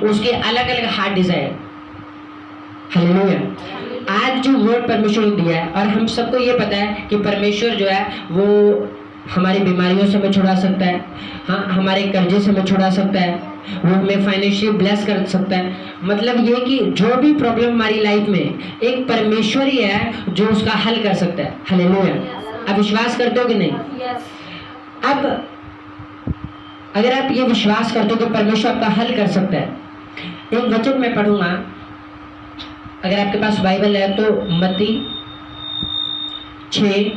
उसके अलग अलग हार्ट डिजायर। हालेलुया। आज जो वर्ड परमेश्वर ने दिया है, और हम सबको ये पता है कि परमेश्वर जो है वो हमारी बीमारियों से हमें छुड़ा सकता है, हाँ, हमारे कर्जे से हमें छुड़ा सकता है, वो हमें फाइनेंशियली ब्लेस कर सकता है। मतलब ये कि जो भी प्रॉब्लम हमारी लाइफ में, एक परमेश्वर ही है जो उसका हल कर सकता है। हालेलुया। आप विश्वास करते हो कि नहीं? अब अगर आप ये विश्वास करते हो कि परमेश्वर आपका हल कर सकता है, एक वचन मैं पढ़ूंगा, अगर आपके पास बाइबल है तो मत्ती 6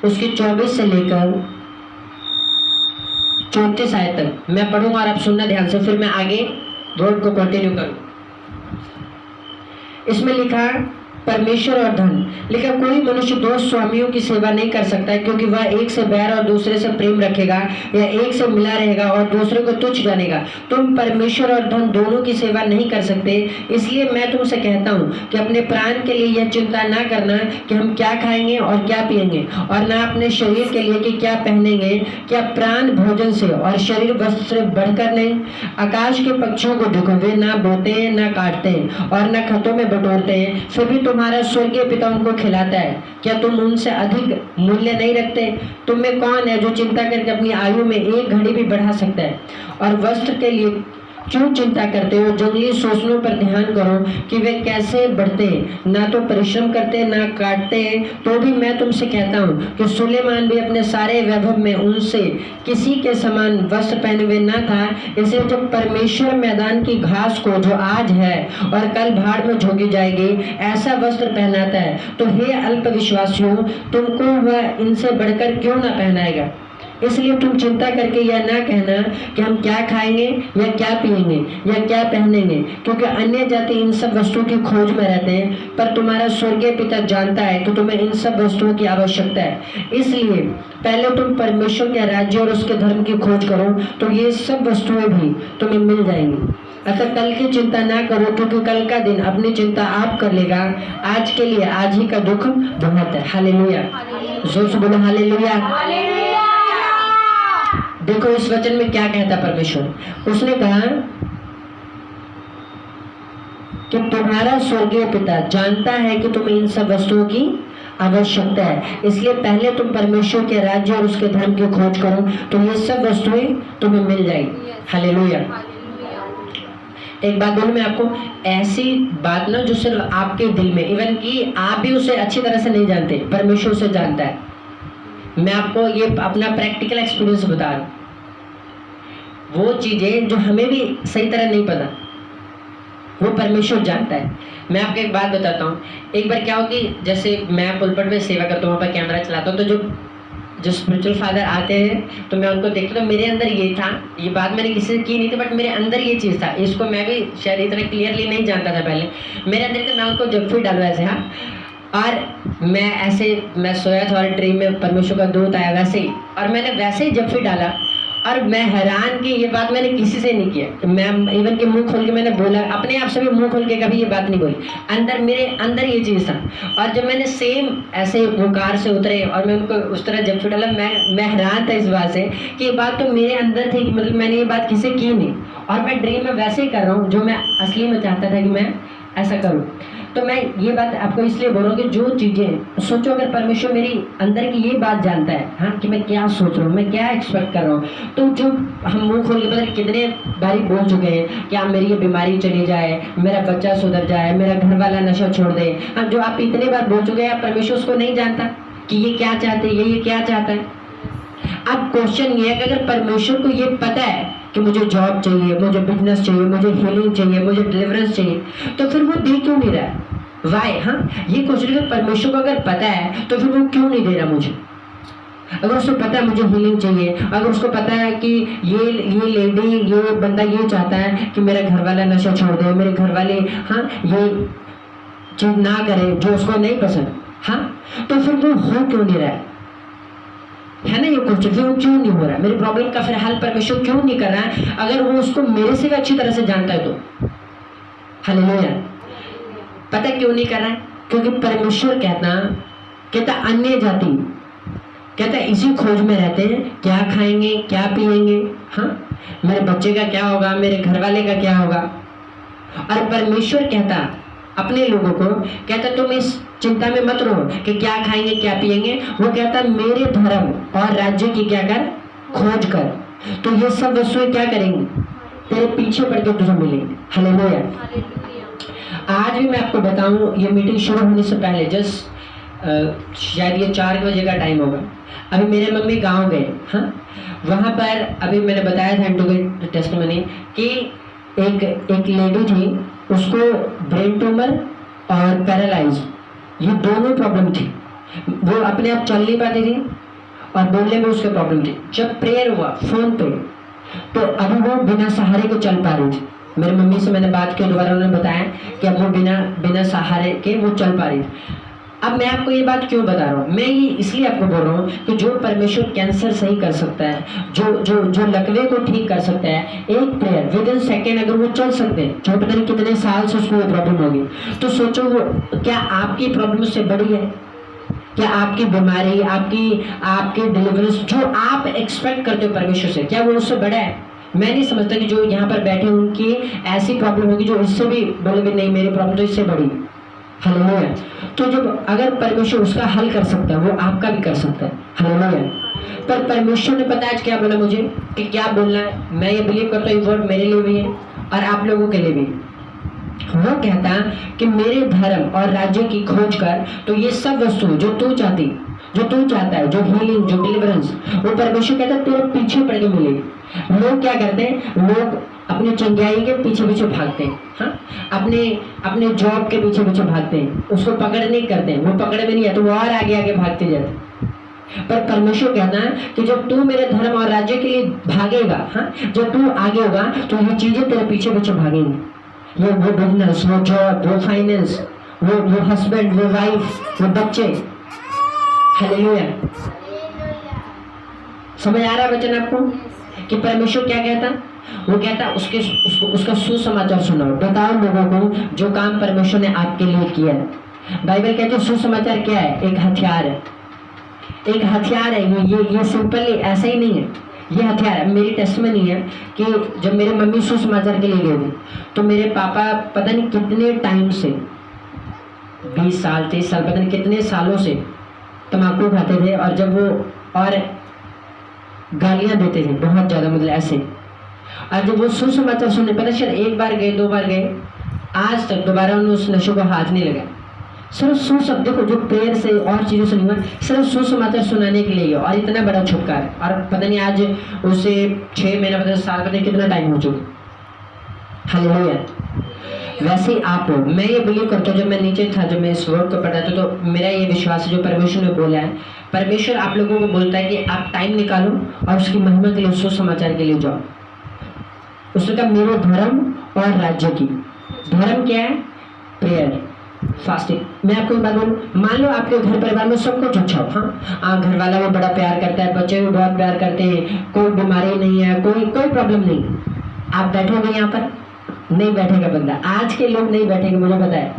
उसके 24 से लेकर 34 आयत तक मैं पढ़ूंगा और आप सुनना ध्यान से, फिर मैं आगे वर्ड को कंटिन्यू करूं। इसमें लिखा है परमेश्वर और धन। लिखा कोई मनुष्य दो स्वामियों की सेवा नहीं कर सकता है, क्योंकि वह एक से बैर और दूसरे से प्रेम रखेगा, या एक से मिला रहेगा और दूसरे को तुच्छ जानेगा। तुम परमेश्वर और धन दोनों की सेवा नहीं कर सकते। इसलिए मैं तुमसे कहता हूँ कि अपने प्राण के लिए यह चिंता ना करना कि हम क्या खाएंगे और क्या पिएंगे, और ना अपने शरीर के लिए कि क्या पहनेंगे। क्या प्राण भोजन से और शरीर वस्त्र से बढ़कर नहीं? आकाश के पक्षियों को देखो, वे ना बोते हैं, ना काटते हैं और ना खतों में बटोरते हैं, फिर भी तुम्हारा स्वर्गीय पिता उनको खिलाता है। क्या तुम उनसे अधिक मूल्य नहीं रखते? तुम में कौन है जो चिंता करके अपनी आयु में एक घड़ी भी बढ़ा सकता है? और वस्त्र के लिए क्यों चिंता करते हो? जंगली सोचनों पर ध्यान करो कि वे कैसे बढ़ते हैं, ना तो परिश्रम करते ना काटते हैं। तो भी मैं तुमसे कहता हूँ कि सुलेमान भी अपने सारे वैभव में उनसे किसी के समान वस्त्र पहने हुए ना था। इसलिए जब परमेश्वर मैदान की घास को, जो आज है और कल भाड़ में झोंकी जाएगी, ऐसा वस्त्र पहनाता है, तो हे अल्पविश्वासियों, तुमको वह इनसे बढ़कर क्यों ना पहनाएगा? इसलिए तुम चिंता करके यह ना कहना कि हम क्या खाएंगे या क्या पिएंगे या क्या पहनेंगे, क्योंकि अन्य जाति इन सब वस्तुओं की खोज में रहते हैं, पर तुम्हारा स्वर्गीय पिता जानता है कि तुम्हें इन सब वस्तुओं की आवश्यकता है। इसलिए पहले तुम परमेश्वर के राज्य और उसके धर्म की खोज करो, तो ये सब वस्तुएं भी तुम्हें मिल जाएंगी। अतः कल की चिंता ना करो, क्योंकि कल का दिन अपनी चिंता आप कर लेगा। आज के लिए आज ही का दुख बहुत है। हालेलुया। जोर से बोलो हालेलुया। देखो इस वचन में क्या कहता परमेश्वर। उसने कहा कि तुम्हारा स्वर्गीय पिता जानता है कि तुम्हें इन सब वस्तुओं की आवश्यकता है, इसलिए पहले तुम परमेश्वर के राज्य और उसके धर्म की खोज करो, तो ये सब वस्तुएं तुम्हें मिल जाएगी। हालेलुया। एक बात बोलूं मैं आपको, ऐसी बात ना जो सिर्फ आपके दिल में, इवन कि आप भी उसे अच्छी तरह से नहीं जानते, परमेश्वर उसे जानता है। मैं आपको ये अपना प्रैक्टिकल एक्सपीरियंस बता रहा हूँ। वो चीज़ें जो हमें भी सही तरह नहीं पता, वो परमेश्वर जानता है। मैं आपको एक बात बताता हूँ। एक बार क्या हो कि जैसे मैं पुलपट में सेवा करता हूँ, वहाँ पर कैमरा चलाता हूँ, तो जो स्पिरिचुअल फादर आते हैं तो मैं उनको देखता, तो मेरे अंदर ये था, ये बात मैंने किसी से की नहीं थी, बट मेरे अंदर ये चीज़ था। इसको मैं भी शायद इतना क्लियरली नहीं जानता था पहले, मेरे अंदर तो मैं उनको जब फिर डालू ऐसे, हाँ, और मैं सोया था और ड्रीम में परमेश्वर का दूत आया वैसे ही, और मैंने वैसे ही जब फिर डाला, और मैं हैरान कि ये बात मैंने किसी से नहीं किया। मैं इवन के मुंह खोल के मैंने बोला, अपने आप से भी मुंह खोल के कभी ये बात नहीं बोली, अंदर मेरे अंदर ये चीज़ था। और जब मैंने सेम ऐसे वो कार से उतरे और मैं उनको उस तरह जब फिर डाला, मैं हैरान था इस बात से कि ये बात तो मेरे अंदर थी, मतलब मैंने ये बात किसी की नहीं, और मैं ड्रीम में वैसे ही कर रहा हूँ जो मैं असली में चाहता था कि मैं ऐसा करूँ। तो मैं ये बात आपको इसलिए बोल रहा हूँ कि जो चीज़ें सोचो, अगर परमेश्वर मेरी अंदर की ये बात जानता है, हाँ, कि मैं क्या सोच रहा हूँ, मैं क्या एक्सपेक्ट कर रहा हूँ, तो जो हम मुंह खोल के पता कितने बारी बोल चुके हैं कि आप मेरी ये बीमारी चली जाए, मेरा बच्चा सुधर जाए, मेरा घर वाला नशा छोड़ दे, हाँ, जो आप इतने बार बोल चुके हैं, परमेश्वर उसको नहीं जानता कि ये क्या चाहते हैं, ये क्या चाहता है। अब क्वेश्चन ये है कि अगर परमेश्वर को ये पता है कि मुझे जॉब चाहिए, मुझे बिजनेस चाहिए, मुझे हीलिंग चाहिए, मुझे डिलीवरेंस चाहिए, तो फिर वो दे क्यों नहीं रहा है? वाई? हाँ, ये क्वेश्चन है, परमेश्वर को अगर पता है तो फिर वो क्यों नहीं दे रहा मुझे? अगर उसको पता है मुझे हीलिंग चाहिए, अगर उसको पता है कि ये लेडी, ये बंदा ये चाहता है कि मेरा घर वाला नशा छोड़ दे, मेरे घर वाले, हाँ, ये चीज ना करे जो उसको नहीं पसंद, हाँ, तो फिर वो हो क्यों नहीं रहा है ना? ये क्वेश्चन फिर वो क्यों नहीं हो रहा है? मेरी प्रॉब्लम का फिर हल परमेश्वर क्यों नहीं कर रहा है? अगर वो उसको मेरे से भी अच्छी तरह से जानता है तो। हालेलुया। पता क्यों नहीं कर रहा है? क्योंकि परमेश्वर कहता अन्य जाति कहता है इसी खोज में रहते हैं, क्या खाएंगे, क्या पिएंगे, हाँ मेरे बच्चे का क्या होगा, मेरे घर वाले का क्या होगा। और परमेश्वर कहता अपने लोगों को, कहता तुम इस चिंता में मत रहो कि क्या खाएंगे क्या पिएंगे, वो कहता मेरे धर्म और राज्य की क्या कर, खोज कर, तो ये सब वस्तुएं क्या करेंगी, तेरे पीछे पड़ के तुझे मिलेंगी। हालेलुया। आज भी मैं आपको बताऊं, ये मीटिंग शुरू होने से पहले जस्ट शायद ये 4 बजे का टाइम होगा, अभी मेरे मम्मी गांव गए, हाँ वहाँ पर अभी मैंने बताया था इंटू टेस्टिमनी कि एक लेडी थी, उसको ब्रेन ट्यूमर और पैरालाइज, ये दोनों प्रॉब्लम थी, वो अपने आप चल नहीं पाती थी और बोलने में उसके प्रॉब्लम थी। जब प्रेयर हुआ फोन पे, तो अभी वो बिना सहारे के चल पा रही थी। मेरी मम्मी से मैंने बात की, दोबारा उन्होंने बताया कि अब वो बिना सहारे के वो चल पा रही थी। अब मैं आपको ये बात क्यों बता रहा हूँ, मैं ये इसलिए आपको बोल रहा हूँ कि जो परमेश्वर कैंसर सही कर सकता है, जो लकवे को ठीक कर सकता है, एक प्रेयर विद इन सेकेंड अगर वो चल सकते हैं, जो पता नहीं कितने साल से उसको प्रॉब्लम होगी, तो सोचो वो क्या आपकी प्रॉब्लम से बड़ी है, क्या आपकी बीमारी, आपकी डिलीवरेंस जो आप एक्सपेक्ट करते हो परमेश्वर से, क्या वो उससे बड़ा है। मैं नहीं समझता कि जो यहाँ पर बैठे उनकी ऐसी प्रॉब्लम होगी जो इससे भी बोले भी नहीं मेरी प्रॉब्लम तो इससे बड़ी। हालेलुया। तो जब अगर परमेश्वर उसका हल कर सकता है, वो आपका भी कर सकता है। हालेलुया। पर परमेश्वर ने पता आज क्या बोला मुझे कि क्या बोलना है, मैं ये बिलीव करता हूँ ये वर्ड मेरे लिए भी है और आप लोगों के लिए भी। वो कहता कि मेरे धर्म और राज्य की खोज कर, तो ये सब वस्तु जो तू चाहता है, जो हीलिंग, जो डिलीवरेंस, वो परमेश्वर कहता है तेरे पीछे पड़ के मिलेगी। लोग क्या करते हैं, लोग अपने चंगाई के पीछे भागते हैं, हाँ अपने जॉब के पीछे भागते हैं, उसको पकड़ नहीं करते हैं, वो पकड़ में नहीं है तो वो और आगे भागते जाते हैं। पर परमेश्वर कहता है कि जब तू मेरे धर्म और राज्य के लिए भागेगा, हाँ जब तू आगे होगा तो ये चीजें तेरे पीछे भागेंगी। वो बिजनेस, वो जॉब, वो फाइनेंस, वो हस्बैंड, वो वाइफ, वो बच्चे। हालेलुया। समझ आ रहा है वचन आपको कि परमेश्वर क्या कहता, वो कहता उसका सुसमाचार सुनाओ, बताओ लोगों को जो काम परमेश्वर ने आपके लिए किया है। बाइबल कहती है सुसमाचार क्या है, एक हथियार है, एक हथियार है। ये सिंपली ऐसा ही नहीं है, ये हथियार है। मेरी टेस्टमनी है कि जब मेरे मम्मी सुसमाचार के लिए गए थे, तो मेरे पापा पता नहीं कितने टाइम से, 20 साल 30 साल पता नहीं कितने सालों से तम्बाकू खाते थे, और जब वो और गालियां देते थे बहुत ज़्यादा, मतलब ऐसे। और जब वो सुसमाचार सुनने, पता शायद 1 बार गए 2 बार गए, आज तक दोबारा उन्होंने उस नशे को हाथ नहीं लगा। सिर्फ सुशब्द, देखो जो प्रेयर से और चीज़ों से नहीं हुआ, सिर्फ सुसमाचार सुनाने के लिए, और इतना बड़ा छुटकारा। और पता नहीं आज उसे 6 महीना पता साल पता नहीं कितना टाइम हो चुका। हालेलुया। वैसे ही आप लोग, मैं ये बिलीव करता हूँ, जब मैं नीचे था, जब मैं इस वर्ड को पढ़ा था, तो मेरा ये विश्वास है जो परमेश्वर ने बोला है, परमेश्वर आप लोगों को बोलता है कि आप टाइम निकालो और उसकी महिमा के लिए, सुसमाचार के लिए जाओ। उसने कहा मेरे धर्म और राज्य की। धर्म क्या है? Prayer, fasting. मैं आपको एक बात बोलूं, मान लो आपके घर परिवार में सब कुछ अच्छा हो, हाँ घर वाला भी बड़ा प्यार करता है, बच्चे भी बहुत प्यार करते हैं, कोई बीमारी नहीं है, कोई प्रॉब्लम नहीं, आप बैठोगे यहाँ पर? नहीं बैठेगा बंदा। आज के लोग नहीं बैठेंगे, मुझे पता है।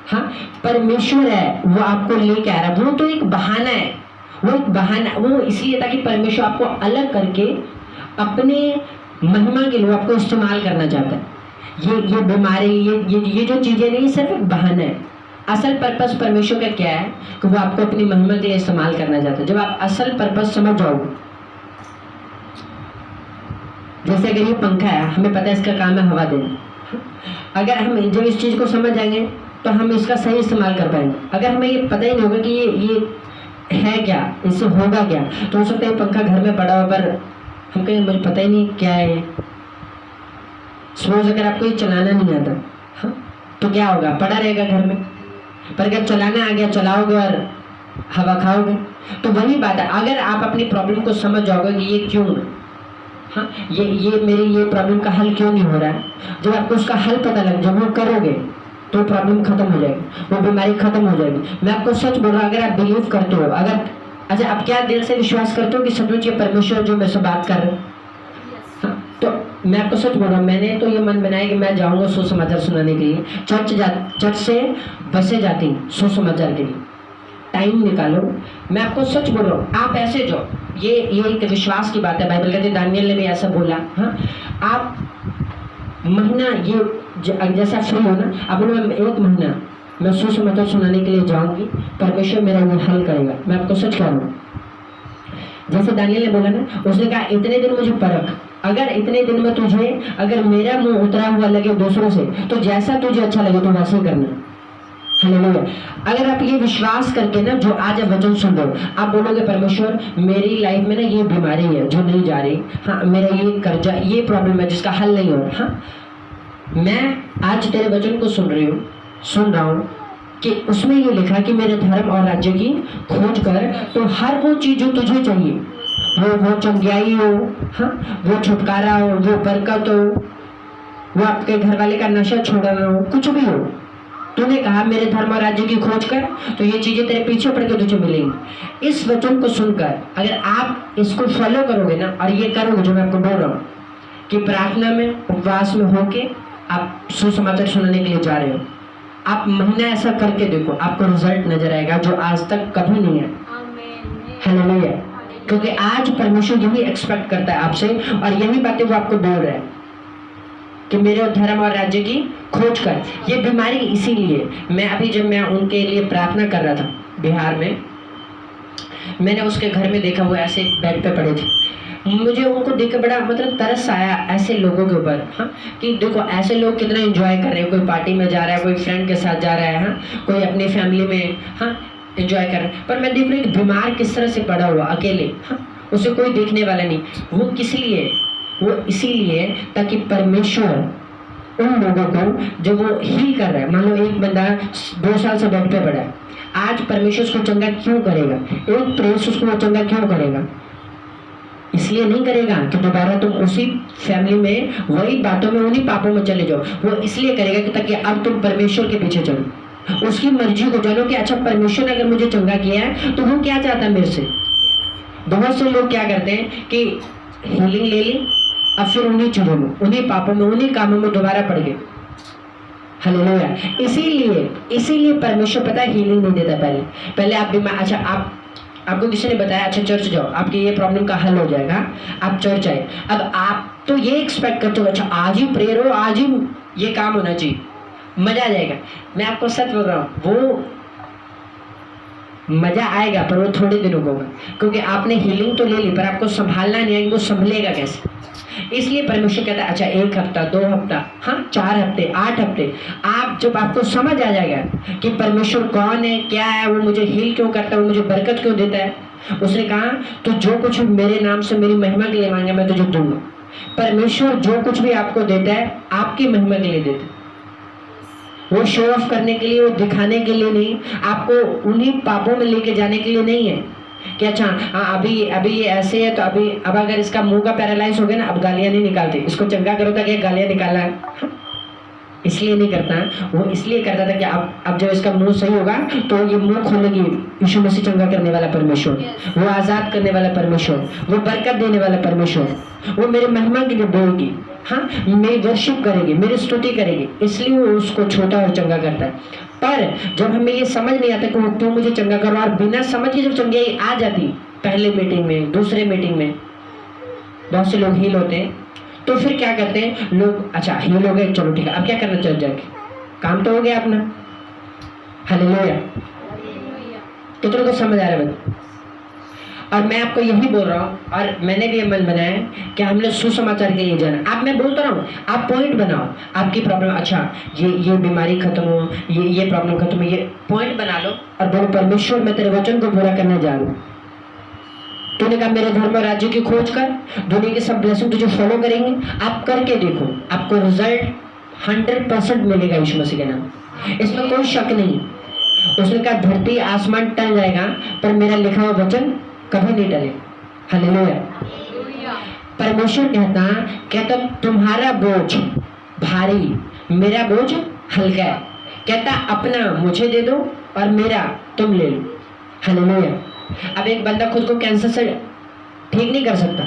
हाँ, परमेश्वर है वो आपको लेके आ रहा है, वो तो एक बहाना है, वो एक बहाना, वो इसलिए ताकि परमेश्वर आपको अलग करके अपने महिमा के लिए आपको इस्तेमाल करना चाहता है। ये बीमारी, ये जो चीजें नहीं, सिर्फ एक बहाना है। असल पर्पस परमेश्वर का क्या है कि वो आपको अपनी महिमा के लिए इस्तेमाल करना चाहता है। जब आप असल पर्पस समझ जाओगे, जैसे अगर ये पंखा है, हमें पता है इसका काम है हवा देना, अगर हम जब इस चीज को समझ जाएंगे तो हम इसका सही इस्तेमाल कर पाएंगे। अगर हमें ये पता ही नहीं होगा कि ये है क्या, इससे होगा क्या, तो हो सकता है पंखा घर में पड़ा हुआ पर हम कहें मुझे पता ही नहीं क्या है। सपोज अगर आपको ये चलाना नहीं आता, हाँ, तो क्या होगा, पड़ा रहेगा घर में। पर अगर चलाना आ गया, चलाओगे और हवा खाओगे। तो वही बात है, अगर आप अपनी प्रॉब्लम को समझ जाओगे कि ये क्यों, हाँ ये मेरी ये प्रॉब्लम का हल क्यों नहीं हो रहा है, जब आपको उसका हल पता लग, जब वो करोगे तो प्रॉब्लम खत्म हो जाएगी, वो बीमारी खत्म हो जाएगी। मैं आपको सच बोल रहा हूँ, अगर आप बिलीव करते हो, अगर अच्छा आप क्या दिल से विश्वास करते हो कि सचमुच ये परमेश्वर जो मैं से बात कर रहा हूँ, हाँ, तो मैं आपको सच बोल रहा हूँ, मैंने तो ये मन बनाया कि मैं जाऊँगा सुसमाचार सुनाने के लिए। चर्च से बसें जाती सुसमाचार के लिए, टाइम निकालो। मैं आपको सच बोल रहा हूँ, आप ऐसे जाओ, ये एक विश्वास की बात है। बाइबल कहते हैं, दानियल ने भी ऐसा बोला। हाँ, आप महीना ये जैसा फ्री हो ना, आप बोलो मैं 1 महीना मैं सुसमाचार सुनाने के लिए जाऊंगी, परमेश्वर मेरा ये हल करेगा। मैं आपको सच कह रहा हूँ, जैसे दानियल ने बोला ना, उसने कहा इतने दिन मुझे परख, अगर इतने दिन में तुझे अगर मेरा मुंह उतरा हुआ लगे दूसरों से, तो जैसा तुझे अच्छा लगे तो वैसे ही करना। हालेलुया। अगर आप ये विश्वास करके ना जो आज आप वचन सुन रहे हो, आप बोलोगे परमेश्वर मेरी लाइफ में ना ये बीमारी है जो नहीं जा रही, हाँ मेरा ये कर्जा, ये प्रॉब्लम है जिसका हल नहीं हो रहा, हाँ मैं आज तेरे वचन को सुन रहा हूँ कि उसमें ये लिखा कि मेरे धर्म और राज्य की खोज कर, तो हर वो चीज जो तुझे चाहिए, वो चंगियाई हो, हाँ वो छुटकारा हो, वो बरकत हो, वो आपके घर वाले का नशा छोड़ाना हो, कुछ भी हो, तूने कहा मेरे धर्म और राज्य की खोज कर, तो ये चीजें तेरे पीछे पड़ के तुझे मिलेंगी। इस वचन को सुनकर अगर आप इसको फॉलो करोगे ना, और ये करोगे जो मैं आपको बोल रहा हूँ कि प्रार्थना में उपवास में होके आप सुसमाचार सुनाने के लिए जा रहे हो, आप महीना ऐसा करके देखो, आपको रिजल्ट नजर आएगा जो आज तक कभी नहीं है। हालेलुया। क्योंकि आज परमेश्वर यही एक्सपेक्ट करता है आपसे, और यही बातें वो आपको बोल रहा है कि मेरे धर्म और राज्य की खोज कर। ये बीमारी इसीलिए जब मैं उनके लिए प्रार्थना कर रहा था बिहार में, मैंने उसके घर में देखा, वो ऐसे बेड पे पड़े थे। मुझे उनको देख के बड़ा मतलब तरस आया ऐसे लोगों के ऊपर, हाँ कि देखो ऐसे लोग कितना एंजॉय कर रहे हैं, कोई पार्टी में जा रहा है, कोई फ्रेंड के साथ जा रहा है, हाँ कोई अपनी फैमिली में हाँ एंजॉय कर रहा है, पर मैं देख रही हूँ बीमार किस तरह से पड़ा हुआ अकेले, हाँ उसे कोई देखने वाला नहीं। वो किस लिए? वो इसीलिए ताकि परमेश्वर उन लोगों को जो वो हील कर रहा है, मान लो एक बंदा 2 साल से बेड पे पड़ा है, आज परमेश्वर उसको चंगा क्यों करेगा? एक प्रेस उसको वो चंगा क्यों करेगा? इसलिए नहीं करेगा कि दोबारा तुम उसी फैमिली में वही बातों में उन्हीं पापों में चले जाओ। वो इसलिए करेगा कि ताकि अब तुम परमेश्वर के पीछे चलो, उसकी मर्जी को जानो कि अच्छा परमेश्वर ने अगर मुझे चंगा किया है तो वो क्या चाहता है मेरे से। बहुत से लोग क्या करते हैं कि हीलिंग ले ली, अब फिर उन्हीं चीजों में, उन्हीं पापों में, उन्हीं कामों में दोबारा पड़ गए। हालेलुया। इसीलिए परमेश्वर पता है हीलिंग नहीं देता। पहले आप बीमार, अच्छा आपको किसी ने बताया अच्छा चर्च जाओ, आपकी ये प्रॉब्लम का हल हो जाएगा, आप चर्च आए। अब आप तो ये एक्सपेक्ट करते हो अच्छा आज ही प्रेयर हो, आज ही ये काम होना चाहिए, मजा आ जाएगा। मैं आपको सच बोल रहा हूँ, वो मजा आएगा पर वो थोड़े दिनों को होगा, क्योंकि आपने हीलिंग तो ले ली पर आपको संभालना नहीं है, वो संभलेगा कैसे। इसलिए परमेश्वर कहता है अच्छा 1 हफ्ता, 2 हफ्ता, हाँ 4 हफ्ते, 8 हफ्ते, आप जब आपको समझ आ जाएगा कि परमेश्वर कौन है, क्या है, वो मुझे हील क्यों करता है, वो मुझे बरकत क्यों देता है। उसने कहा तो जो कुछ मेरे नाम से मेरी महिमा के लिए मांगे मैं तुझे दूंगा। परमेश्वर जो कुछ भी आपको देता है आपकी महिमा के लिए देता है, वो शो ऑफ करने के लिए, वो दिखाने के लिए नहीं, आपको उन्हीं पापों में लेके जाने के लिए नहीं है कि अच्छा हाँ अभी ये ऐसे है तो अब अगर इसका मुंह का पैरालाइज हो गया ना, अब गालियां नहीं निकालते, इसको चंगा करो ताकि गालियां निकाला है। इसलिए नहीं करता, वो इसलिए करता था कि अब जब इसका मुंह सही होगा तो ये मुंह खोलेगी यीशु मसीह चंगा करने वाला परमेश्वर, वो आजाद करने वाला परमेश्वर, वो बरकत देने वाला परमेश्वर, वो मेरे महिमा के लिए बोलेगी, हाँ मेरी वर्शिप करेगी, मेरी स्तुति करेगी, इसलिए वो उसको छोटा और चंगा करता है। पर जब हमें ये समझ नहीं आता कि वो क्यों मुझे चंगा कर रहा है, और बिना समझ के जब चंगाई आ जाती, पहले मीटिंग में, दूसरे मीटिंग में बहुत से लोग हील होते हैं, तो फिर क्या करते हैं लोग, अच्छा हील हो गए चलो ठीक है, अब क्या करना, चल जाके काम तो हो गया अपना। हालेलुया। कितनों को समझ आ रहा है? और मैं आपको यही बोल रहा हूँ, और मैंने भी ये मन बनाया कि हम लोग सुसमाचार के लिए जाना। आप मैं बोलता रहा हूँ, आप पॉइंट बनाओ, आपकी प्रॉब्लम, अच्छा ये बीमारी खत्म हो, ये प्रॉब्लम खत्म हो, ये पॉइंट बना लो और बोलो परमेश्वर मैं तेरे वचन को पूरा करने जा रहा हूँ। तूने कहा मेरे धर्म और राज्य की खोज कर, दुनिया के सब ब्लेसिंग तुझे फॉलो करेंगे। आप करके देखो, आपको रिजल्ट 100% मिलेगा यीशु मसीह के नाम, इसमें कोई शक नहीं। उसने कहा धरती आसमान टल जाएगा पर मेरा लिखा हुआ वचन कभी नहीं टले। हालेलुया। परमेश्वर कहता तुम्हारा बोझ भारी, मेरा बोझ हल्का है। कहता अपना मुझे दे दो और मेरा तुम ले लो। हालेलुया। अब एक बंदा खुद को कैंसर से ठीक नहीं कर सकता,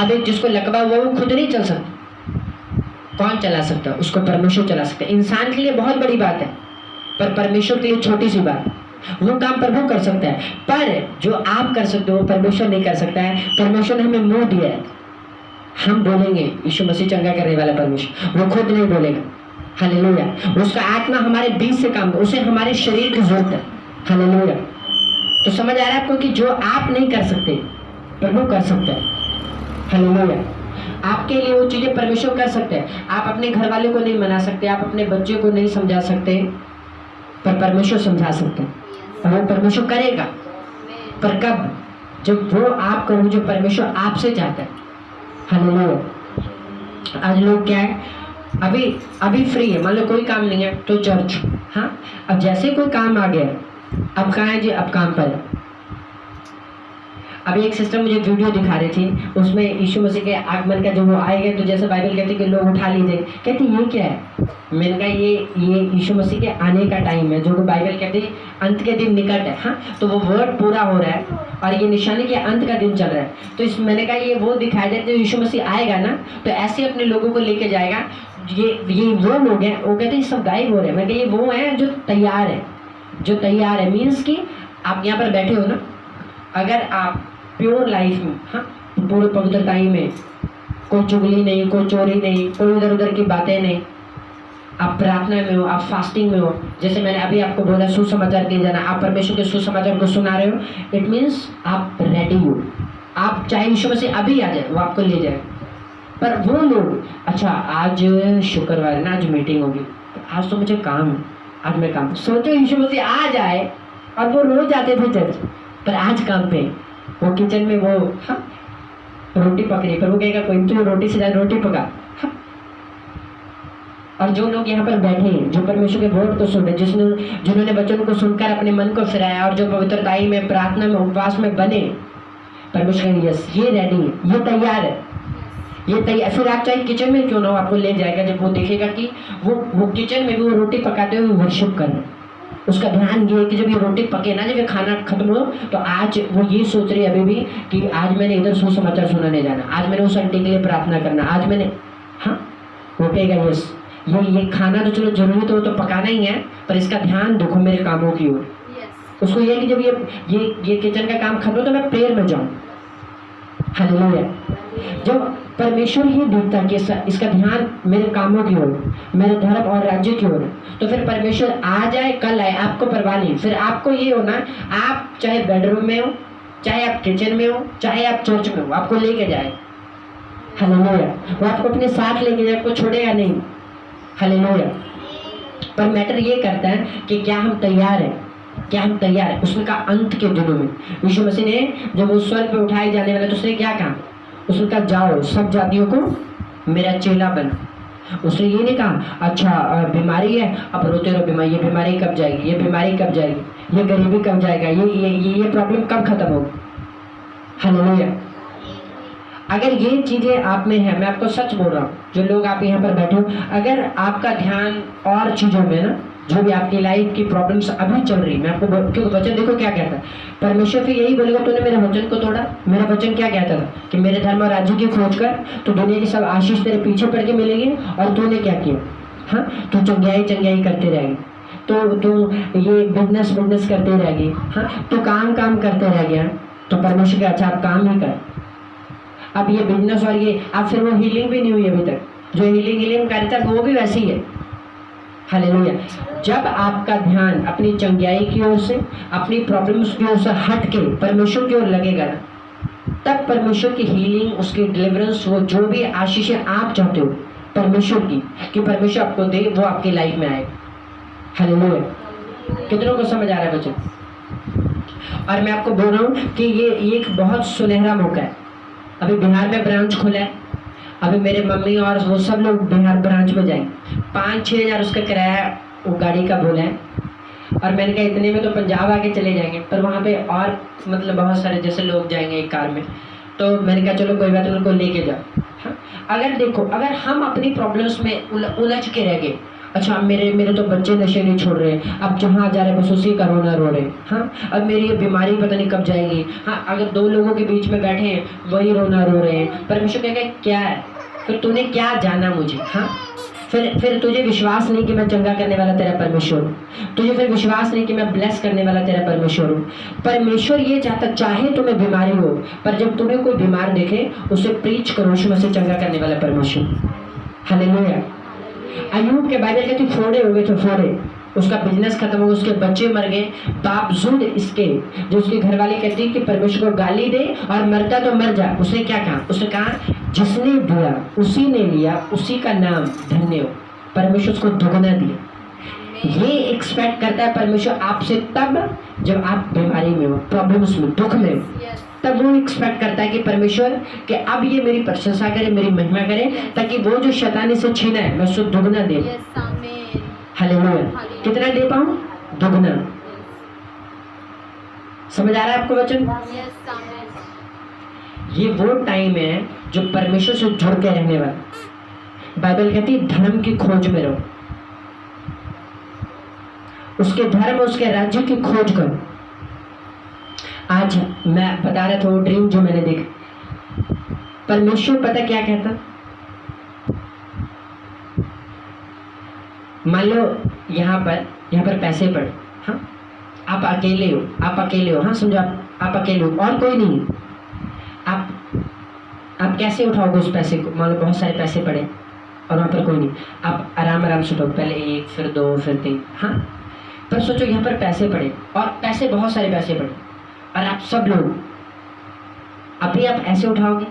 अब एक जिसको लकवा हुआ वो खुद नहीं चल सकता, कौन चला सकता? उसको परमेश्वर चला सकता है। इंसान के लिए बहुत बड़ी बात है पर परमेश्वर के लिए छोटी सी बात। वो काम प्रभु कर सकता है, पर जो आप कर सकते हो वो परमेश्वर नहीं कर सकता है। परमेश्वर ने हमें मुंह दिया है, हम बोलेंगे यीशु मसीह चंगा करने वाला परमेश्वर, वो खुद नहीं बोलेगा। हालेलुया। उसका आत्मा हमारे बीच से काम, उसे हमारे शरीर की जरूरत है। हालेलुया। तो समझ आ रहा है आपको कि जो आप नहीं कर सकते प्रभु कर सकता है। हालेलुया। आपके लिए वो चीजें परमेश्वर कर सकते हैं। आप अपने घर वाले को नहीं मना सकते, आप अपने बच्चे को नहीं समझा सकते, पर परमेश्वर समझा सकते हैं, और वो परमेश्वर करेगा। पर कब? जब वो आप करो जो परमेश्वर आपसे चाहता है। हालेलुया। आज लोग क्या है, अभी फ्री है, मान लो कोई काम नहीं है तो चर्च, हाँ, अब जैसे कोई काम आ गया अब कहाँ है जी, अब काम पर है। अभी एक सिस्टर मुझे वीडियो दिखा रही थी, उसमें यीशु मसीह के आगमन का जब वो आएगा तो जैसे बाइबल कहती है कि लोग उठा लीजिए, कहती ये क्या है। मैंने कहा ये यीशु मसीह के आने का टाइम है, जो बाइबल कहती है अंत के दिन निकट है। हाँ, तो वो वर्ड पूरा हो रहा है और ये निशानी के अंत का दिन चल रहा है। तो इस मैंने कहा ये वो दिखाया जाए, जो यीशु मसीह आएगा ना तो ऐसे अपने लोगों को लेके जाएगा। ये वो लोग हैं, वो कहते हैं सब गायब हो रहे हैं। मैं ये वो हैं जो तैयार है, जो तैयार है। मीन्स कि आप यहाँ पर बैठे हो ना, अगर आप प्योर लाइफ में, हाँ, पूरे पवित्रताई में, कोई चुगली नहीं, कोई चोरी नहीं, कोई इधर उधर की बातें नहीं, आप प्रार्थना में हो, आप फास्टिंग में हो, जैसे मैंने अभी आपको बोला सुसमाचार दिए जाना, आप परमेश्वर के सुसमाचार को सुना रहे हो, इट मीन्स आप रेडी हो। आप चाहे यीशु मसीह अभी आ जाए, वो आपको ले जाए। पर वो लोग, अच्छा आज शुक्रवार है ना, आज मीटिंग होगी, तो आज तो मुझे काम है, आज मैं काम, सोचो यीशु मसीह आ जाए, और वो रोज आते थे चर्च, पर आज काम पे, वो किचन में वो, हाँ, रोटी पक रही, पर वो कहेगा कोई तो रोटी से ज्यादा रोटी पका। हाँ। और जो लोग यहाँ पर बैठे हैं, जो परमेश्वर के वर्ड को सुने, जिन्होंने वचन को सुनकर अपने मन को फिराया, और जो पवित्रताई में, प्रार्थना में, उपवास में बने, परमेश्वर यस ये रेडी है, ये तैयार है, ये तैयार। फिर आप चाहे किचन में क्यों ना हो, आपको ले जाएगा, जब वो देखेगा कि वो किचन में भी वो रोटी पकाते हुए वर्शिप कर रहे हैं। उसका ध्यान ये है कि जब ये रोटी पके ना, जब ये खाना खत्म हो, तो आज वो ये सोच रही है अभी भी कि आज मैंने इधर सुसमाचार सुनाने जाना, आज मैंने उस आंटी के लिए प्रार्थना करना, आज मैंने, हाँ, वो कहेगा यस ये खाना तो चलो जरूरी तो पकाना ही है, पर इसका ध्यान देखो मेरे कामों की ओर। उसको ये कि जब ये किचन का काम खत्म हो तो मैं प्रेयर में जाऊँ। हालेलुया। जब परमेश्वर ही देखता कि इसका ध्यान मेरे कामों की ओर, मेरे धर्म और राज्य की ओर, तो फिर परमेश्वर आ जाए कल आए, आपको परवाह नहीं। फिर आपको ये होना, आप चाहे बेडरूम में हो, चाहे आप किचन में हो, चाहे आप चर्च में हो, आपको लेके जाए। हालेलुया। वो आपको अपने साथ लेके जाए, आपको छोड़ेगा नहीं। हालेलुया। पर मैटर ये करता है कि क्या हम तैयार हैं, क्या हम तैयार हैं। उसने कहा अंत के दिनों में, यीशु मसीह ने जब वो स्वर्ग पे उठाए जाने वाले, तो उसने क्या कहा, उसने कहा जाओ सब जातियों को मेरा चेला बना। उसने ये नहीं कहा अच्छा बीमारी है अब रोते रहो, बीमारी, ये बीमारी कब जाएगी, ये बीमारी कब जाएगी, ये गरीबी कब जाएगा, ये प्रॉब्लम कब खत्म होगी। हालेलुया। अगर ये चीजें आप में है, मैं आपको सच बोल रहा हूँ, जो लोग आप यहाँ पर बैठे हो, अगर आपका ध्यान और चीजों में ना, जो भी आपकी लाइफ की प्रॉब्लम्स अभी चल रही है, मैं आपको क्योंकि वचन देखो क्या कहता है, परमेश्वर फिर यही बोलेगा तूने मेरे वचन को तोड़ा। मेरा वचन क्या कहता था कि मेरे धर्म और राज्य की खोज कर तो दुनिया की सब आशीष तेरे पीछे पड़ के मिलेगी, और तूने क्या किया, हाँ, तू चंगाई करते रहेगी, तो तू ये बिजनेस करते रहेगी, हाँ, तू काम करते रह गया, तो परमेश्वर का अच्छा आप काम ही कर। अब ये बिजनेस और ये अब फिर वो हीलिंग भी नहीं हुई अभी तक, जो हीलिंग करता है वो भी वैसी है। हालेलुया। जब आपका ध्यान अपनी चंगाई की ओर से, अपनी प्रॉब्लम्स की ओर से हट के परमेश्वर की ओर लगेगा ना, तब परमेश्वर की हीलिंग, उसकी डिलीवरेंस, वो जो भी आशीषें आप चाहते हो परमेश्वर की, कि परमेश्वर आपको दे, वो आपकी लाइफ में आएगा। हालेलुया। कितनों को समझ आ रहा है बच्चों? और मैं आपको बोल रहा हूँ कि ये एक बहुत सुनहरा मौका है। अभी बिहार में ब्रांच खुला है, अभी मेरे मम्मी और वो सब लोग बिहार ब्रांच में जाएंगे। 5-6 हज़ार उसका किराया वो गाड़ी का बोला है, और मैंने कहा इतने में तो पंजाब आके चले जाएंगे, पर वहाँ पे और मतलब बहुत सारे जैसे लोग जाएंगे एक कार में, तो मैंने कहा चलो कोई बात नहीं, उनको लेके जाओ। हाँ, अगर देखो, अगर हम अपनी प्रॉब्लम्स में उलझ के रह गए, अच्छा मेरे तो बच्चे नशे नहीं छोड़ रहे, अब जहाँ जा रहे बस उसी का रोना रो रहे, हाँ, अब मेरी ये बीमारी पता नहीं कब जाएगी, हाँ, अगर 2 लोगों के बीच में बैठे हैं वही रोना रो रहे हैं, परमेश्वर कहेगा क्या है, फिर तूने क्या जाना मुझे, हाँ, फिर तुझे विश्वास नहीं कि मैं चंगा करने वाला तेरा परमेश्वर हूँ, तुझे फिर विश्वास नहीं कि मैं ब्लेस करने वाला तेरा परमेश्वर हूँ। परमेश्वर ये चाहता, चाहे तुम्हें बीमारी हो, पर जब तुम्हें कोई बीमार देखे उसे प्रीच करो, उसमें से चंगा करने वाला परमेश्वर। हालेलुया। अय्यूब के बाइबल कहती फोड़े हो गए थे, फोड़े, उसका बिजनेस खत्म हो, उसके बच्चे मर गए, बावजूद इसके जो उसकी घरवाली कहती कि परमेश्वर को गाली दे और मरता तो मर जा, उसने क्या कहा? उसने कहा जिसने दिया उसी ने लिया, उसी का नाम धन्य हो। परमेश्वर उसको दुगना दिया। ये एक्सपेक्ट करता है परमेश्वर आपसे तब जब आप बीमारी में हो, प्रॉब्लम्स में, दुख में हो, तब वो एक्सपेक्ट करता है कि परमेश्वर कि अब ये मेरी प्रशंसा करे, मेरी महिमा करे, ताकि वो जो शैतानी से छीना है मैं उसको दुगना दे। हालेलुया। कितना दे पाऊं? दुगना। समझ आ रहा है आपको वचन? ये वो टाइम है जो परमेश्वर से जुड़ के रहने वाला। बाइबल कहती है धर्म की खोज में रहो, उसके धर्म, उसके राज्य की खोज करो। आज मैं बता रहा था वो ड्रीम जो मैंने देखा। परमेश्वर पता क्या कहता? मान लो यहाँ पर पैसे पड़े, हाँ, आप अकेले हो, हाँ, समझो आप अकेले हो और कोई नहीं। आप कैसे उठाओगे उस पैसे को? मान लो बहुत सारे पैसे पड़े और वहाँ पर कोई नहीं, आप आराम से उठाओ, पहले 1, फिर 2, फिर 3, हाँ। पर सोचो यहाँ पर पैसे पड़े और पैसे, बहुत सारे पैसे पड़े और आप सब लोग, अभी आप ऐसे उठाओगे,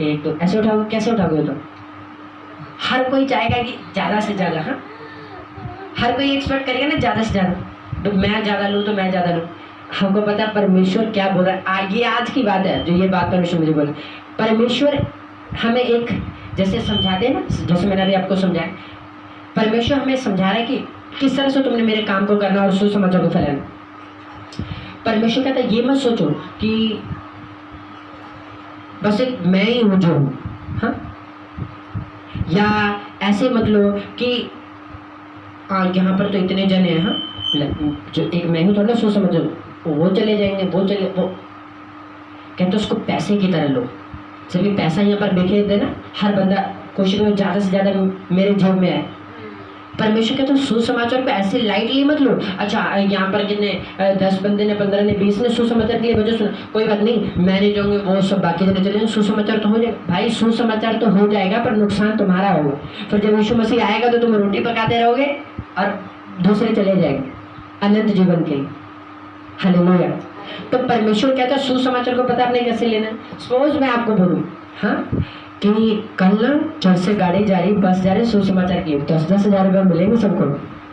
1, 2 ऐसे उठाओगे, कैसे उठाओगे? तो हर कोई चाहेगा कि ज़्यादा से ज़्यादा, हाँ, हर कोई एक्सपेक्ट करेगा ना ज़्यादा से ज़्यादा, तो मैं ज़्यादा लूँ तो मैं ज़्यादा लूँ। हमको पता है परमेश्वर क्या बोल रहा है। ये आज की बात है जो ये बात परमेश्वर मुझे बोले। परमेश्वर हमें एक जैसे समझाते हैं ना, जैसे मैंने अभी आपको समझाया, परमेश्वर हमें समझा रहा है कि किस तरह से तुमने मेरे काम को करना और सुसमाचार को फैलाना। परमेश्वर कहता है ये मत सोचो कि बस एक मैं ही हूँ जो हूँ, हाँ, या ऐसे मत लो कि यहाँ पर तो इतने जने हैं, हाँ, जो एक मैं हूँ थोड़ा सुसमाचार, वो चले जाएंगे, वो कहते उसको पैसे की तरह लो। जब भी पैसा यहाँ पर बिखेर देना, हर बंदा कोशिश में ज़्यादा से ज़्यादा मेरे जेब में आए। परमेश्वर कहते सुसमाचार को ऐसे लाइटली मत लो। अच्छा यहाँ पर कितने 10 बंदे ने, 15 ने, 20 ने सुसमाचार के लिए वजह सुना, कोई बात नहीं, मैं नहीं जाऊँगी, वो सब बाकी जने चले, सुसमाचार तो हो जाएगा। भाई सुसमाचार तो हो जाएगा पर नुकसान तुम्हारा होगा। फिर जब यीशु मसीह आएगा तो तुम रोटी पकाते रहोगे और दूसरे चले जाएंगे अनंत जीवन के लिए। हालेलुया। तो परमेश्वर कहता है सुसमाचार को पता आपने कैसे लेना है। सपोज मैं आपको बोलूँ, हाँ, कि कल ना चर्च से गाड़ी जा रही, बस जा रही, सुसमाचार की 10-10 हज़ार रुपये मिलेंगे सबको,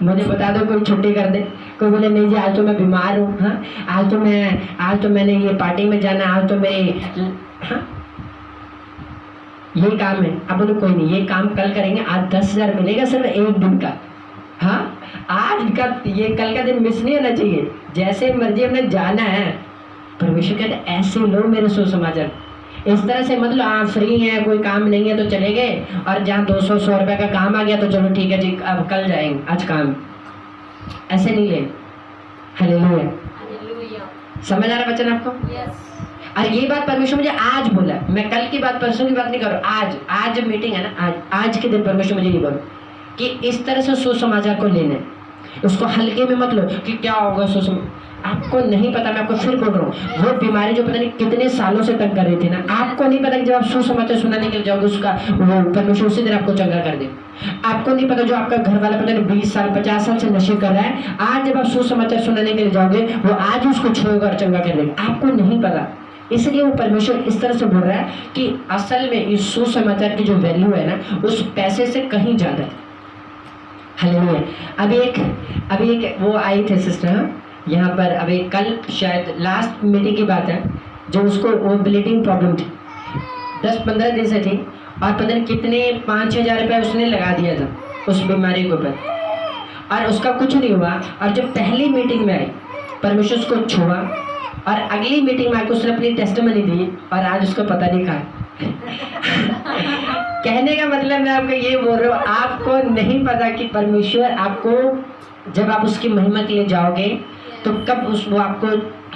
मुझे बता दो, कोई छुट्टी कर दे। कोई बोले नहीं जी आज तो मैं बीमार हूँ, हाँ, आज तो मैंने ये पार्टी में जाना, आज तो मेरी, हाँ, ये काम है। अब बोलो कोई नहीं, ये काम कल करेंगे, आज 10,000 मिलेगा सिर्फ एक दिन का, हाँ, आज का, ये कल का दिन मिस नहीं होना चाहिए, जैसे मर्जी हमने जाना है। परमेश्वर कहते ऐसे लो मेरे सुसमाचार। इस तरह से मतलब आप फ्री हैं, कोई काम नहीं है तो चले गए, और जहाँ 200-100 रुपये का काम आ गया तो चलो ठीक है जी अब कल जाएंगे, आज काम, ऐसे नहीं ले। हालेलुया। समझ आ रहा बच्चन आपको? और ये बात परमेश्वर मुझे आज बोला, मैं कल की बात, परसों की बात नहीं करूँ, आज मीटिंग है ना, आज के दिन परमेश्वर मुझे ये बोला कि इस तरह से सुसमाचार को लेना है, उसको हल्के में मत लो कि क्या होगा सुसमाचार। आपको नहीं पता, मैं आपको फिर बोल रहा हूँ, वो बीमारी जो पता नहीं कितने सालों से तंग कर रही थी ना, आपको नहीं पता कि जब आप सुसमाचार सुनाने के लिए जाओगे उसका वो परमेश्वर उसी दिन आपको चंगा कर दे। आपको नहीं पता जो आपका घर वाला पता नहीं 20 साल 50 साल से नशे कर रहा है, आज जब आप सुसमाचार सुनाने के लिए जाओगे वो आज उसको छोड़कर चंगा कर देगा, आपको नहीं पता। इसलिए वो परमेश्वर इस तरह से बोल रहा है कि असल में इस सुसमाचार की जो वैल्यू है ना, उस पैसे से कहीं ज़्यादा है। हालेलुया। अभी एक वो आई थे सिस्टर यहाँ पर, अभी कल शायद लास्ट मीटिंग की बात है, जो उसको वो ब्लीडिंग प्रॉब्लम थी, 10-15 दिन से थी, और पता नहीं कितने 5-6 हज़ार रुपये उसने लगा दिया था उस बीमारी के ऊपर, और उसका कुछ नहीं हुआ। और जब पहली मीटिंग में आई परमेश्वर उसको छुआ, और अगली मीटिंग में आकर उसने अपनी टेस्टिमनी दी, और आज उसको पता नहीं कहा। कहने का मतलब मैं आपको ये बोल रहा हूँ, आपको नहीं पता कि परमेश्वर आपको जब आप उसकी महिमा के लिए जाओगे तो कब वो आपको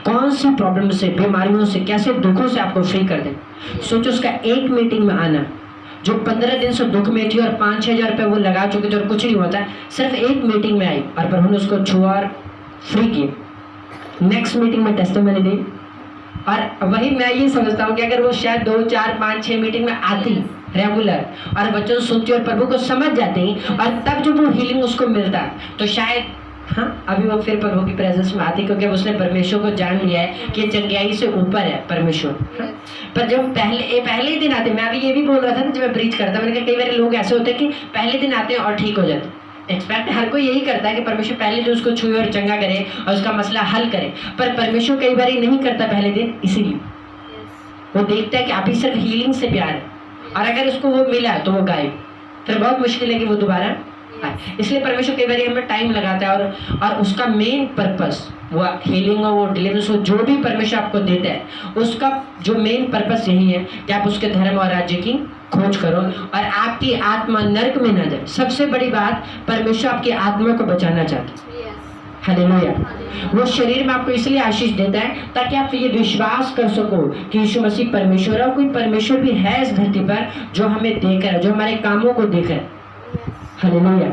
कौन सी प्रॉब्लम से, बीमारियों से, कैसे दुखों से आपको फ्री कर दे। सोचो उसका एक मीटिंग में आना, जो 15 दिन से दुख में थी और 5-6 हजार रुपये वो लगा चुके थे और कुछ नहीं होता, सिर्फ एक मीटिंग में आई और प्रभु ने उसको छुआ और फ्री किया। नेक्स्ट मीटिंग में टेस्टिमनी दी। और वही मैं ये समझता हूँ कि अगर वो शायद 2, 4, 5, 6 मीटिंग में आती रेगुलर और वचन सुनती और प्रभु को समझ जाती और तब जब वो हीलिंग उसको मिलता तो शायद अभी वो फिर प्रभु की प्रेजेंस में आती, क्योंकि उसने परमेश्वर को जान लिया है कि चंगाई से ऊपर है परमेश्वर। पर जब पहले ही दिन आते, मैं अभी ये भी बोल रहा था ना जब मैं प्रीच करता, मैंने कहा कई बार लोग ऐसे होते हैं कि पहले दिन आते हैं और ठीक हो जाते हैं। एक्सपेक्ट हर कोई यही करता है कि परमेश्वर पहले दिन उसको छुए और चंगा करे और उसका मसला हल करे, पर परमेश्वर कई बार नहीं करता पहले दिन। इसीलिए वो देखता है कि अभी सिर्फ हीलिंग से प्यार है और अगर उसको वो मिला तो वो गायब, फिर बहुत मुश्किल है कि वो दोबारा। इसलिए परमेश्वर कई बार हमें टाइम लगाता है और उसका मेन पर्पस वो हीलिंग हो, वो डिलीवरेंस हो, जो भी परमेश्वर आपको देता है उसका जो मेन पर्पस यही है कि आप उसके धर्म और राज्य की खोज करो और आपकी आत्मा नरक में ना जाए। सबसे बड़ी बात, परमेश्वर आपकी आत्मा को बचाना चाहता है। हालेलुया। वो शरीर में आपको इसलिए आशीष देता है ताकि आप ये विश्वास कर सको कि यीशु मसीह परमेश्वर है और कोई परमेश्वर भी है इस धरती पर जो हमें देख रहा है, जो हमारे कामों को देख रहा है। हालेलुया।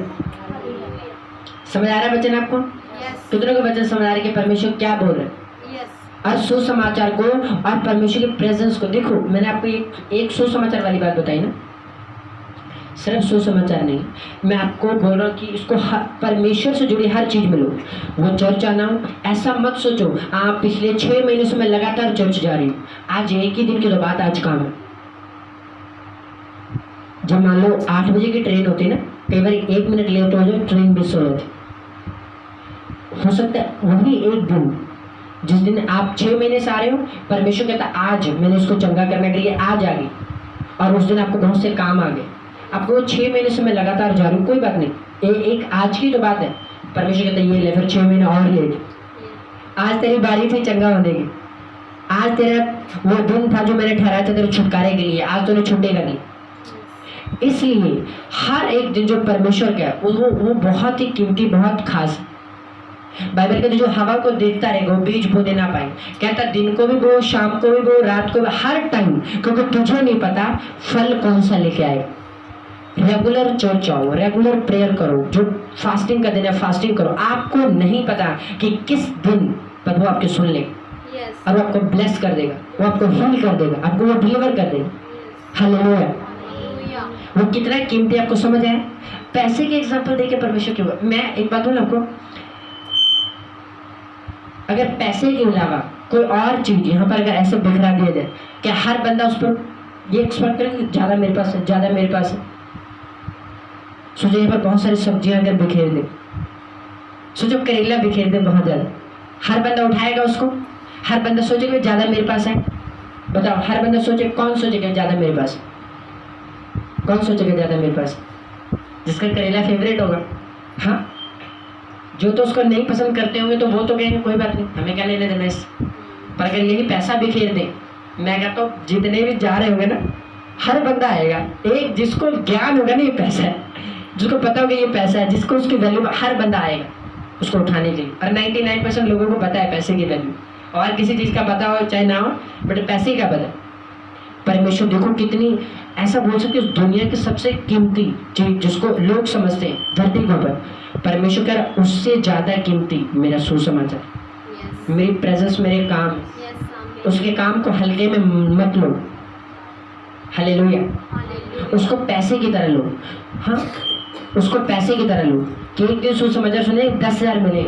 समझ आ रहा है वचन आपको? कितनों को वचन समझ आ रहा है कि परमेश्वर क्या बोल रहे हैं? और सुसमाचार को और परमेश्वर के प्रेजेंस को देखो, मैंने आपको एक सुसमाचार वाली बात बताई ना, सिर्फ सुसमाचार नहीं, मैं आपको बोल रहा हूँ कि इसको परमेश्वर से जुड़ी हर चीज मिलो। वो चर्च आना हो, ऐसा मत सोचो आप पिछले 6 महीने से मैं लगातार चर्च जा रही हूँ, आज एक ही दिन की तो बात, आज काम है। जब मान लो 8 बजे की ट्रेन होती है ना, कई बार 1 मिनट लेट हो जाए ट्रेन मिस हो जाती, हो सकता है वही एक दिन जिस दिन आप 6 महीने से आ रहे हो, परमेश्वर कहता आज मैंने इसको चंगा करने के लिए आज आ गई और उस दिन आपको बहुत से काम आ गए। आपको 6 महीने से मैं लगातार जा रही हूँ, कोई बात नहीं, एक आज की जो बात है, परमेश्वर कहता है ये ले, फिर 6 महीने और लेट, आज तेरी बारी थी चंगा होने की, आज तेरा वो दिन था जो मैंने ठहराया था तेरे छुटकारे के लिए, आज तूने छूटेगा नहीं। इसलिए हर एक दिन जो परमेश्वर का है वो बहुत ही कीमती, बहुत खास। बाइबल कहते जो हवा को देखता रहेगा वो बीज बो देना पाए, कहता दिन को भी बो, शाम को भी बो, रात को भी, हर टाइम, क्योंकि तुझे नहीं पता फल कौन सा लेके आए। रेगुलर चर्च आओ, रेगुलर प्रेयर करो, जो फास्टिंग का दिन है फास्टिंग करो। आपको नहीं पता कि किस दिन प्रभु आपके सुन ले और वो आपको ब्लेस कर देगा, वो आपको हील कर देगा, आपको वो डिलीवर कर देगा। हालेलुया। वो कितना कीमती आपको समझ आया? पैसे के एग्जांपल देके परमेश्वर क्यों? मैं एक बात बोलूं आपको, अगर पैसे के अलावा कोई और चीज यहाँ पर अगर ऐसे बिखरा दिया जाए कि हर बंदा उस पर ये एक्सपेक्ट करे कि ज्यादा मेरे पास है, ज्यादा मेरे पास है। सोचो यहाँ पर बहुत सारी सब्जियां अगर बिखेर दे, सोचो करेला बिखेर दे बहुत ज्यादा, हर बंदा उठाएगा उसको? हर बंदा सोचेगा ज्यादा मेरे पास है? बताओ, हर बंदा सोचे, कौन सोचेगा ज्यादा मेरे पास? कौन सोचेगा ज्यादा मेरे पास? जिसका करेला फेवरेट होगा। हाँ, जो तो उसको नहीं पसंद करते होंगे तो वो तो कहेंगे कोई बात नहीं, हमें क्या लेने देना इस। पर अगर यही पैसा बिखेर दे, मैं कहता हूँ जितने भी जा रहे होंगे ना, हर बंदा आएगा। एक जिसको ज्ञान होगा ना ये पैसा है, जिसको पता होगा ये पैसा है, जिसको उसकी वैल्यू, हर बंदा आएगा उसको उठाने के लिए। और 99% लोगों को पता है पैसे की वैल्यू, और किसी चीज़ का पता हो चाहे ना हो, बट पैसे का पता। परमेश्वर देखो कितनी, ऐसा बोल सकते उस दुनिया की सबसे कीमती चीज जिसको लोग समझते हैं धरती के ऊपर, परमेश्वर कह रहा उससे ज्यादा कीमती मेरा सुसमाचार, मेरी प्रेजेंस, मेरे काम। उसके काम को हल्के में मत लो। हालेलुया। उसको पैसे की तरह लो। हाँ, उसको पैसे की तरह लो कि एक दिन सुसमाचार सुने 10,000 मिले।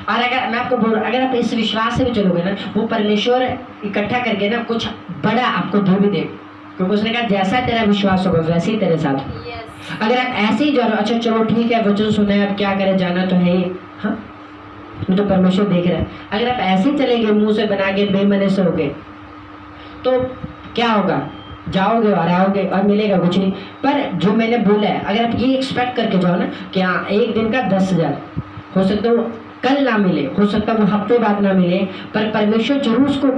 और अगर मैं आपको बोल, अगर आप इस विश्वास से भी चलोगे ना, वो परमेश्वर इकट्ठा करके ना कुछ बड़ा आपको दे भी दे, क्योंकि उसने कहा जैसा तेरा विश्वास होगा वैसे ही तेरे साथ। अगर आप ऐसे ही जाओ, अच्छा चलो ठीक है वचन सुना है, अब क्या करें, जाना तो है ही। हाँ, तो परमेश्वर देख रहा है। अगर आप ऐसे ही चलेंगे मुंह से बना के बेमने से होगे तो क्या होगा? जाओगे और आओगे और मिलेगा कुछ नहीं। पर जो मैंने बोला है, अगर आप ये एक्सपेक्ट करके जाओ ना कि हाँ एक दिन का 10,000, हो सकता है वो कल ना मिले, हो सकता है वो हफ्ते बाद ना मिले, पर परमेश्वर जरूर उसको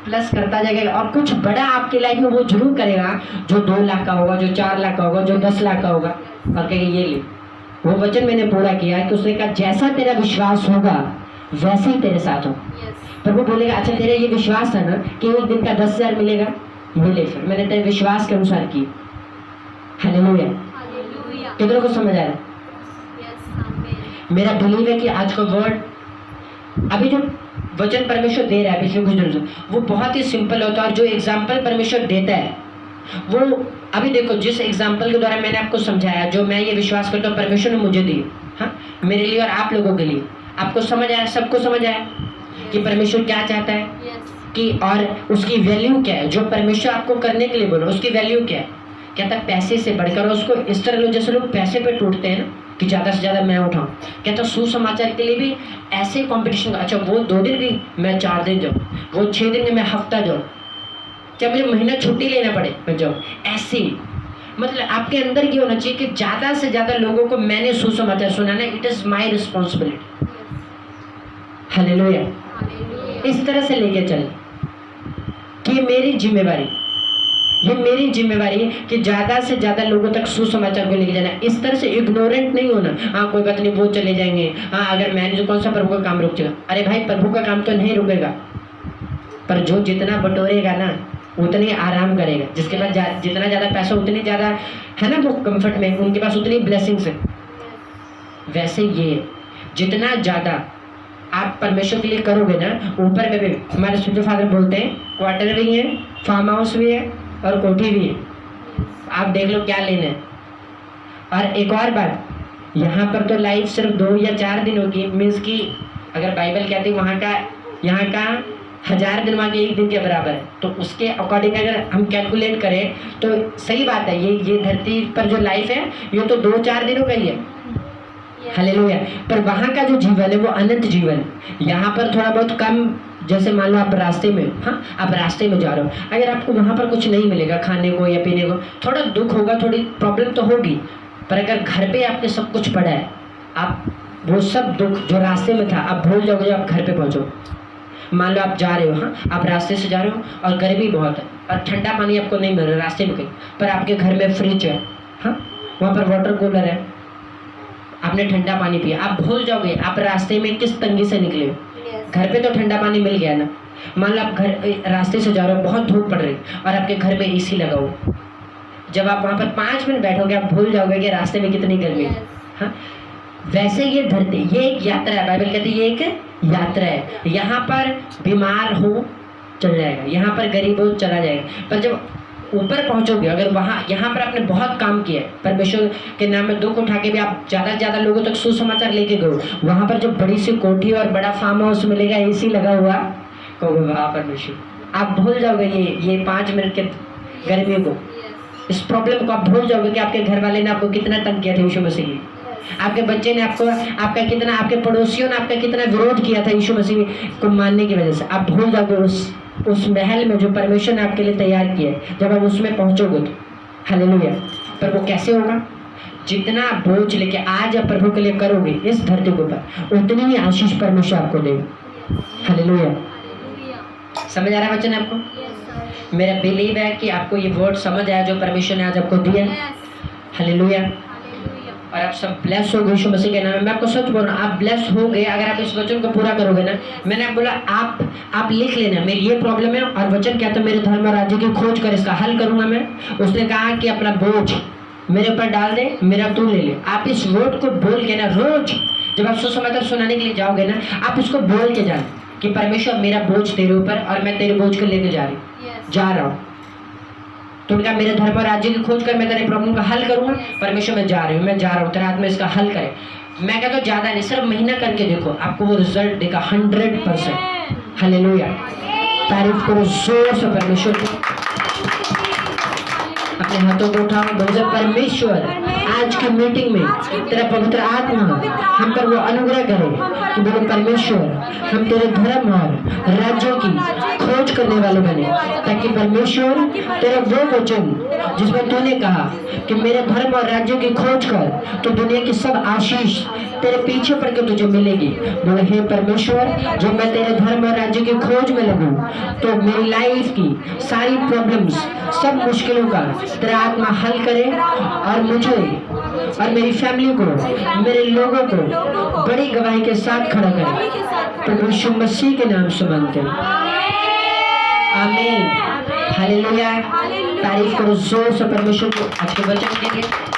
प्लस करता जाएगा और कुछ बड़ा आपके लाइफ में वो जरूर करेगा, जो 2 लाख का होगा, जो 4 लाख का होगा, जो 10 लाख का होगा। और कहेंगे ये ले, वो वचन मैंने पूरा किया है कि उसने कहा जैसा तेरा विश्वास होगा वैसे ही तेरे साथ हो। पर वो बोलेगा अच्छा तेरा ये विश्वास था ना कि एक दिन का 10,000 मिलेगा, मिले, फिर मैंने तेरे विश्वास के अनुसार की। हालेलुया। कितनों को समझ आया? मेरा बिलीव है कि आज का वर्ड, अभी जो वचन परमेश्वर दे रहा है पिछले कुछ दिनों से, वो बहुत ही सिंपल होता है, और जो एग्जाम्पल परमेश्वर देता है वो, अभी देखो जिस एग्जाम्पल के द्वारा मैंने आपको समझाया, जो मैं ये विश्वास करता हूँ परमेश्वर ने मुझे दी, हाँ, मेरे लिए और आप लोगों के लिए, आपको समझ आया, सबको समझ आया कि परमेश्वर क्या चाहता है कि, और उसकी वैल्यू क्या है, जो परमेश्वर आपको करने के लिए बोलो उसकी वैल्यू क्या है। कहता है पैसे से बढ़कर, उसको इस तरह लो जैसे लोग पैसे पे टूटते हैं ना, कि ज़्यादा से ज़्यादा मैं उठाऊँ। कहता सुसमाचार के लिए भी ऐसे कंपटीशन, अच्छा वो 2 दिन गई मैं 4 दिन जाऊँ, वो 6 दिन गई मैं हफ्ता जाऊँ, चाहे मुझे महीना छुट्टी लेना पड़े मैं जाऊँ, ऐसे। मतलब आपके अंदर ये होना चाहिए कि ज़्यादा से ज़्यादा लोगों को मैंने सुसमाचार सुनाना, it is my responsibility. Hallelujah. इस तरह से लेके चल कि मेरी जिम्मेवारी, ये मेरी जिम्मेवारी है कि ज़्यादा से ज़्यादा लोगों तक सुसमाचार को लेके जाना। इस तरह से इग्नोरेंट नहीं होना, हाँ कोई बात नहीं वो चले जाएंगे, हाँ अगर मैंने जो कौन सा प्रभु का काम रुक जाएगा। अरे भाई प्रभु का काम तो नहीं रुकेगा, पर जो जितना बटोरेगा ना उतनी आराम करेगा, जिसके पास जितना ज़्यादा पैसा उतनी ज़्यादा है ना वो कंफर्ट में, उनके पास उतनी ब्लेसिंग्स है। वैसे ये जितना ज़्यादा आप परमेश्वर के लिए करोगे ना, ऊपर में भी हमारे स्पिरिचुअल फादर बोलते हैं क्वार्टर भी है, फार्म हाउस भी है और कोठी भी है, आप देख लो क्या लेना है। और एक और बात, यहाँ पर तो लाइफ सिर्फ 2 या 4 दिन होगी, मीन्स कि अगर बाइबल कहती है वहाँ का यहाँ का 1000 दिन वहाँ के 1 दिन के बराबर है, तो उसके अकॉर्डिंग अगर हम कैलकुलेट करें तो सही बात है, ये धरती पर जो लाइफ है ये तो 2-4 दिनों का ही है। हालेलुया। पर वहाँ का जो जीवन है वो अनंत जीवन है। यहाँ पर थोड़ा बहुत कम, जैसे मान लो आप रास्ते में, हाँ आप रास्ते में जा रहे हो, अगर आपको वहाँ पर कुछ नहीं मिलेगा खाने को या पीने को, थोड़ा दुख होगा, थोड़ी प्रॉब्लम तो होगी, पर अगर घर पे आपके सब कुछ पड़ा है, आप वो सब दुख जो रास्ते में था आप भूल जाओगे जब आप घर पे पहुँचो। मान लो आप जा रहे हो, हाँ आप रास्ते से जा रहे हो और गर्मी बहुत है और ठंडा पानी आपको नहीं मिल रहा रास्ते में कहीं, पर आपके घर में फ्रिज है, हाँ वहाँ पर वाटर कूलर है, आपने ठंडा पानी पिया, आप भूल जाओगे आप रास्ते में किस तंगी से निकले हो। घर पे तो ठंडा पानी मिल गया ना। मान लो आप घर रास्ते से जा रहे हो, बहुत धूप पड़ रही और आपके घर पे एसी लगा हो, जब आप वहाँ पर 5 मिनट बैठोगे आप भूल जाओगे कि रास्ते में कितनी गर्मी है। हाँ वैसे ये धरती, ये एक यात्रा है, बाइबल कहती है ये एक यात्रा है। यहाँ पर बीमार हो चल जाएगा, यहाँ पर गरीब हो चला जाएगा, पर जब ऊपर पहुँचोगे, अगर वहाँ यहाँ पर आपने बहुत काम किया है परमेश्वर के नाम में, दुख उठा के भी आप ज़्यादा से ज़्यादा लोगों तक सुसमाचार लेके गए, वहाँ पर जो बड़ी सी कोठी और बड़ा फार्म हाउस मिलेगा, एसी लगा हुआ, कहोगे वाह परमेश्वर, आप भूल जाओगे ये 5 मिनट के गर्मी को, इस प्रॉब्लम को आप भूल जाओगे कि आपके घर वाले ने आपको कितना तंग किया था यीशु मसीह की, आपके बच्चे ने आपको, आपका कितना, आपके पड़ोसियों ने आपका कितना विरोध किया था यीशु मसीह को मानने की वजह से। आप भूल जाओगे उस महल में जो परमेश्वर ने आपके लिए तैयार किया है, जब आप उसमें पहुंचोगे तो। हालेलुया। पर वो कैसे होगा? जितना बोझ लेके आज आप प्रभु के लिए करोगे इस धरती के ऊपर, उतनी ही आशीष परमेश्वर आपको देगा। हालेलुया। समझ आ रहा है वचन आपको? मेरा बिलीव है कि आपको ये वर्ड समझ आया जो परमेश्वर ने आज आपको दिया। हालेलुया। और आप सब ब्लेस हो गए यीशु मसीह के नाम में। मैं आपको सच बोल रहा हूँ, आप ब्लेस हो गए अगर आप इस वचन को पूरा करोगे ना। मैंने आप बोला आप लिख लेना, मेरी ये प्रॉब्लम है और वचन कहता है मेरे धर्म और राज्य की खोज कर इसका हल करूंगा मैं। उसने कहा कि अपना बोझ मेरे ऊपर डाल दे, मेरा तू ले ले। आप इस वर्ड को बोल के ना, रोज जब आप सुसमाचार सुनाने के लिए जाओगे ना, आप इसको बोल के जाना कि परमेश्वर मेरा बोझ तेरे ऊपर और मैं तेरे बोझ को लेके जा रहा हूँ। तो उनका मेरे धर्म और राज्य की खोज कर मैं तेरे प्रॉब्लम का हल करूंगा। परमेश्वर मैं जा रहा हूँ तेरे हाथ में इसका हल करे। मैं कहता हूँ ज्यादा नहीं, सिर्फ महीना करके देखो, आपको वो रिजल्ट देगा 100%। हालेलुया। तारीफ करो जोर से परमेश्वर की। अपने हाथों को उठाओ, बोलो परमेश्वर आज की मीटिंग में तेरा पवित्र आत्मा हम पर वो अनुग्रह करे कि बोलो परमेश्वर हम तेरे धर्म और राज्यों की खोज करने वाले बने, ताकि परमेश्वर तेरा वो वचन जिसमें तूने कहा कि मेरे धर्म और राज्यों की खोज कर तो दुनिया की सब आशीष तेरे पीछे पड़ के तुझे मिलेगी। बोले हे परमेश्वर, जब मैं तेरे धर्म और राज्य की खोज में लगूं तो मेरी लाइफ की सारी प्रॉब्लम्स, सब मुश्किलों का तेरा आत्मा हल करे और मुझे और मेरी फैमिली को, मेरे लोगों को बड़ी गवाही के साथ खड़ा करे। प्रभु यीशु मसीह के नाम से मांगते हैं, आमीन। हालेलुया। तारीफ करो जोर से परमेश्वर को आज के वचन के लिए।